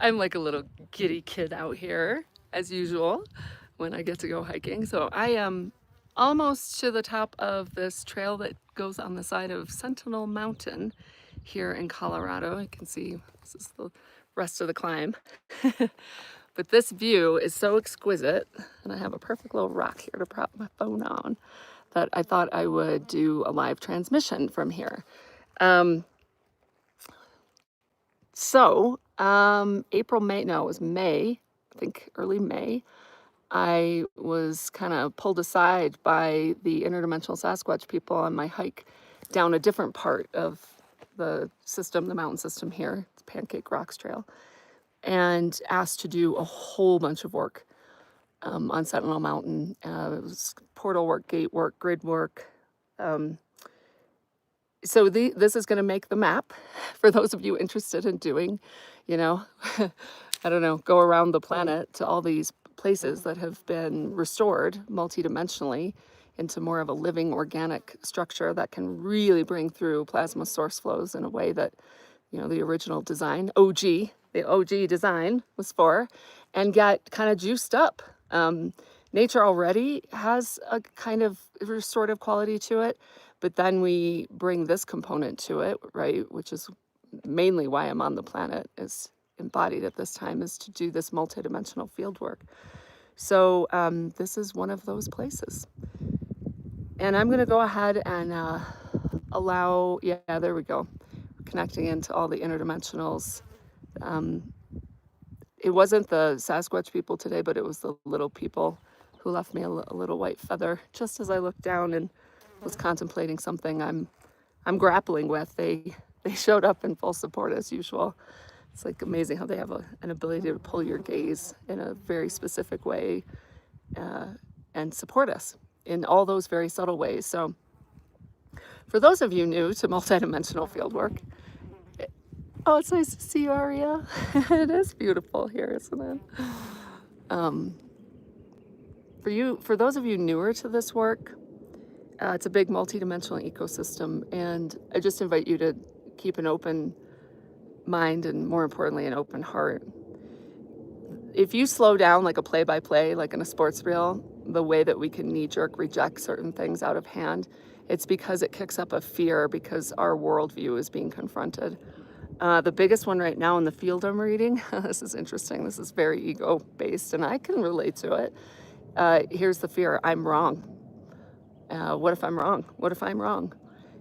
I'm like a little giddy kid out here, as usual, when I get to go hiking. So I am almost to the top of this trail that goes on the side of Sentinel Mountain here in Colorado. You can see this is the rest of the climb. But this view is so exquisite, and I have a perfect little rock here to prop my phone on, that I thought I would do a live transmission from here. April, May, no, it was May, I think early May, I was kind of pulled aside by the interdimensional Sasquatch people on my hike down a different part of the system, the mountain system here, it's Pancake Rocks Trail, and asked to do a whole bunch of work on Sentinel Mountain. It was portal work, gate work, grid work. So this is going to make the map for those of you interested in doing, you know, I don't know, go around the planet to all these places that have been restored multidimensionally into more of a living organic structure that can really bring through plasma source flows in a way that, you know, the original design, the OG design was for, and get kind of juiced up. Nature already has a kind of restorative quality to it, but then we bring this component to it, right? Which is mainly why I'm on the planet, is embodied at this time, is to do this multidimensional field work. So this is one of those places. And I'm going to go ahead and allow, yeah, there we go, connecting into all the interdimensionals. It wasn't the Sasquatch people today, but it was the little people who left me a little white feather just as I looked down and was contemplating something I'm grappling with. They showed up in full support as usual. It's like amazing how they have an ability to pull your gaze in a very specific way and support us in all those very subtle ways. So for those of you new to multidimensional fieldwork, oh, it's nice to see you, Aria. It is beautiful here, isn't it? For those of you newer to this work, it's a big multidimensional ecosystem, and I just invite you to keep an open mind and, more importantly, an open heart. If you slow down like a play-by-play, like in a sports reel, the way that we can knee-jerk reject certain things out of hand, it's because it kicks up a fear because our worldview is being confronted. The biggest one right now in the field I'm reading, this is interesting, this is very ego-based, and I can relate to it. Here's the fear: I'm wrong. What if I'm wrong? What if I'm wrong?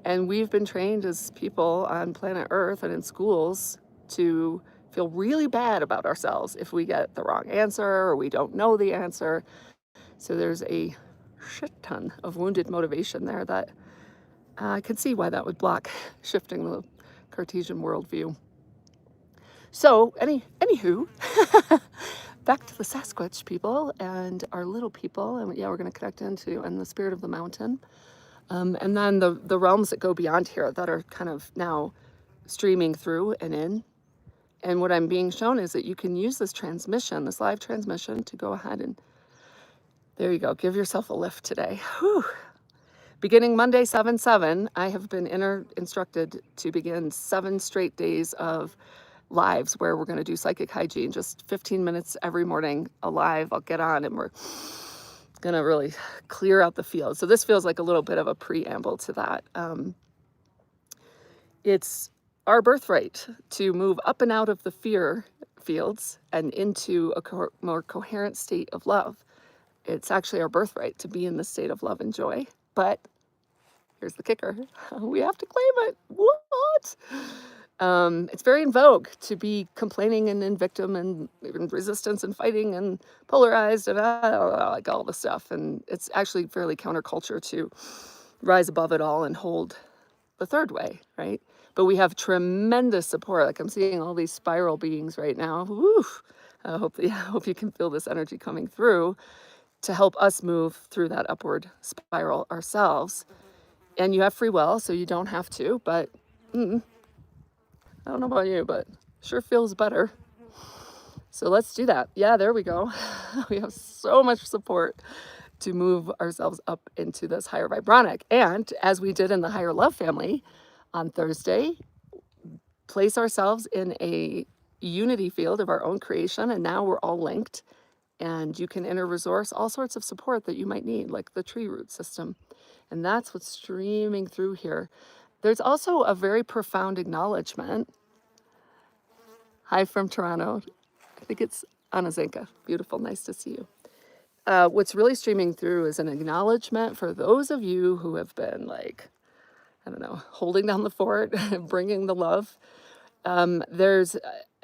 And we've been trained as people on planet Earth and in schools to feel really bad about ourselves if we get the wrong answer or we don't know the answer. So there's a shit ton of wounded motivation there that I can see why that would block shifting the Cartesian worldview. So anywho, back to the Sasquatch people and our little people, and yeah, we're going to connect into and the spirit of the mountain, and then the realms that go beyond here that are kind of now streaming through and in. And what I'm being shown is that you can use this transmission, this live transmission, to go ahead and, there you go, give yourself a lift today. Whew. Beginning Monday, 7/7, I have been instructed to begin 7 straight days of lives where we're going to do psychic hygiene, just 15 minutes every morning, alive. I'll get on and we're going to really clear out the field. So this feels like a little bit of a preamble to that. It's our birthright to move up and out of the fear fields and into a more coherent state of love. It's actually our birthright to be in the state of love and joy. But here's the kicker: we have to claim it. What? It's very in vogue to be complaining and in victim and in resistance and fighting and polarized and like all the stuff. And it's actually fairly counterculture to rise above it all and hold the third way, right? But we have tremendous support. Like I'm seeing all these spiral beings right now. Woo! I hope you can feel this energy coming through to help us move through that upward spiral ourselves. And you have free will, so you don't have to, but I don't know about you, but sure feels better. So let's do that. Yeah, there we go. We have so much support to move ourselves up into this higher vibrionic. And as we did in the higher love family on Thursday, place ourselves in a unity field of our own creation, and now we're all linked, and you can inter-resource all sorts of support that you might need, like the tree root system. And that's what's streaming through here. There's also a very profound acknowledgement. Hi from Toronto. I think it's Anazinka. Beautiful, nice to see you. What's really streaming through is an acknowledgement for those of you who have been like, I don't know, holding down the fort, bringing the love. There's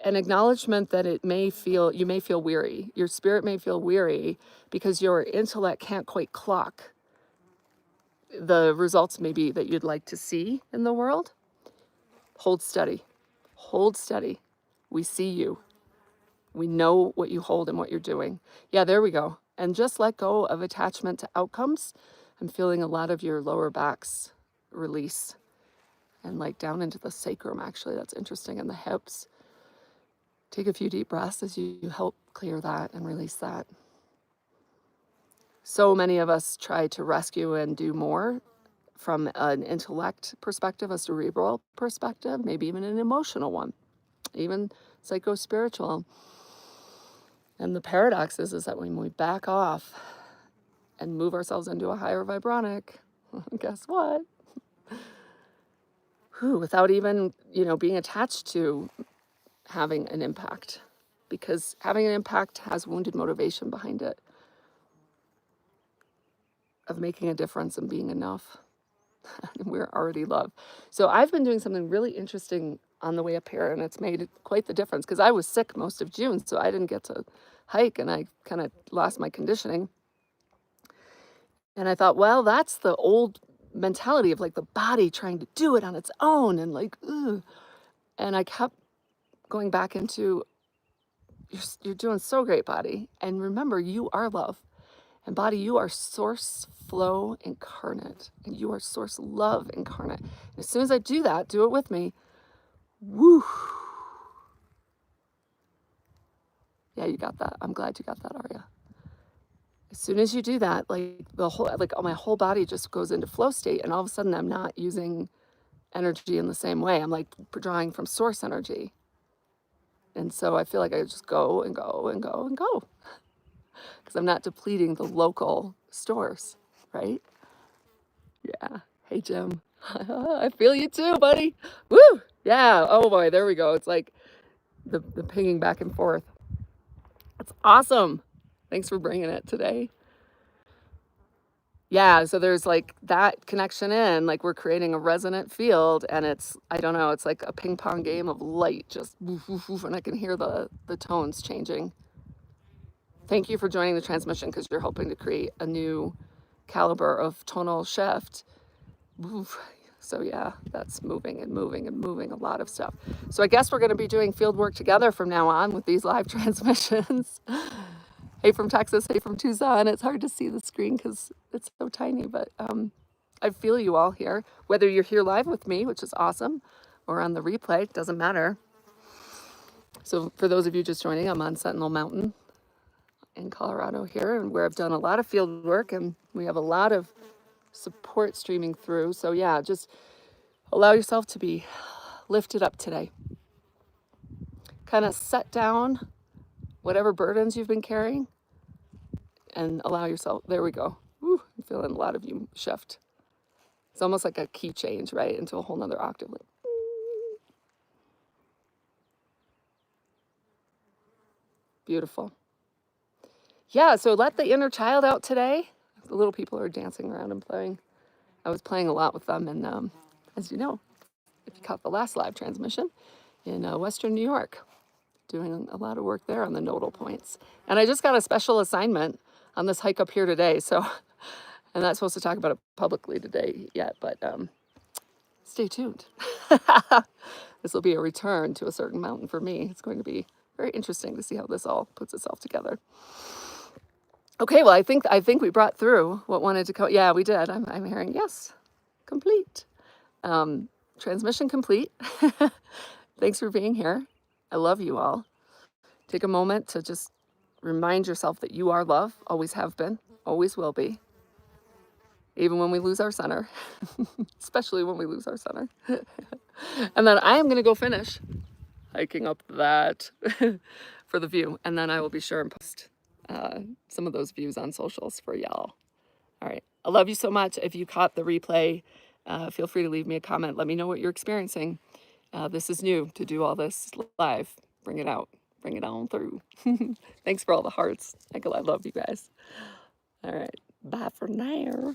an acknowledgement that you may feel weary. Your spirit may feel weary because your intellect can't quite clock the results maybe that you'd like to see in the world. Hold steady. Hold steady. We see you. We know what you hold and what you're doing. Yeah, there we go. And just let go of attachment to outcomes. I'm feeling a lot of your lower backs release. And like down into the sacrum, actually. That's interesting. And the hips. Take a few deep breaths as you help clear that and release that. So many of us try to rescue and do more from an intellect perspective, a cerebral perspective, maybe even an emotional one, even psycho-spiritual. And the paradox is that when we back off and move ourselves into a higher vibrionic, guess what? Without even, being attached to having an impact, because having an impact has wounded motivation behind it of making a difference and being enough. We're already love. So I've been doing something really interesting on the way up here, and it's made quite the difference because I was sick most of June, so I didn't get to hike, and I kind of lost my conditioning. And I thought, well, that's the old mentality of like the body trying to do it on its own and like, ugh. And I kept going back into, you're doing so great, body. And remember, you are love. And body, you are source flow incarnate. And you are source love incarnate. And as soon as I do that, do it with me. Woo. Yeah, you got that. I'm glad you got that, Arya. As soon as you do that, like my whole body just goes into flow state. And all of a sudden I'm not using energy in the same way. I'm like drawing from source energy. And so I feel like I just go and go and go and go. Because I'm not depleting the local stores, right? Yeah. Hey, Jim. I feel you too, buddy. Woo! Yeah. Oh boy, there we go. It's like the pinging back and forth. That's awesome. Thanks for bringing it today. Yeah, so there's like that connection in, like we're creating a resonant field, and it's, I don't know, it's like a ping pong game of light, just woof, woof, woof, and I can hear the tones changing. Thank you for joining the transmission because you're hoping to create a new caliber of tonal shift. Oof. So yeah, that's moving and moving and moving a lot of stuff. So I guess we're going to be doing field work together from now on with these live transmissions. Hey from Texas, hey from Tucson. It's hard to see the screen because it's so tiny, but I feel you all here. Whether you're here live with me, which is awesome, or on the replay, doesn't matter. So for those of you just joining, I'm on Sentinel Mountain in Colorado here, and where I've done a lot of field work, and we have a lot of support streaming through. So yeah, just allow yourself to be lifted up today. Kind of set down whatever burdens you've been carrying and allow yourself, there we go. Woo, I'm feeling a lot of you shift. It's almost like a key change, right? Into a whole nother octave. Like, beautiful. Yeah, so let the inner child out today. The little people are dancing around and playing. I was playing a lot with them, and as you know, if you caught the last live transmission in Western New York, doing a lot of work there on the nodal points. And I just got a special assignment on this hike up here today, so I'm not supposed to talk about it publicly today yet, but stay tuned. This will be a return to a certain mountain for me. It's going to be very interesting to see how this all puts itself together. Okay, well, I think we brought through what wanted to come. Yeah, we did. I'm hearing yes, complete. Transmission complete. Thanks for being here. I love you all. Take a moment to just remind yourself that you are love, always have been, always will be. Even when we lose our center, especially when we lose our center. And then I am going to go finish. hiking up that for the view. And then I will be sure and post some of those views on socials for y'all. All right. I love you so much. If you caught the replay, feel free to leave me a comment. Let me know what you're experiencing. This is new to do all this live. Bring it out. Bring it on through. Thanks for all the hearts. I love you guys. All right. Bye for now.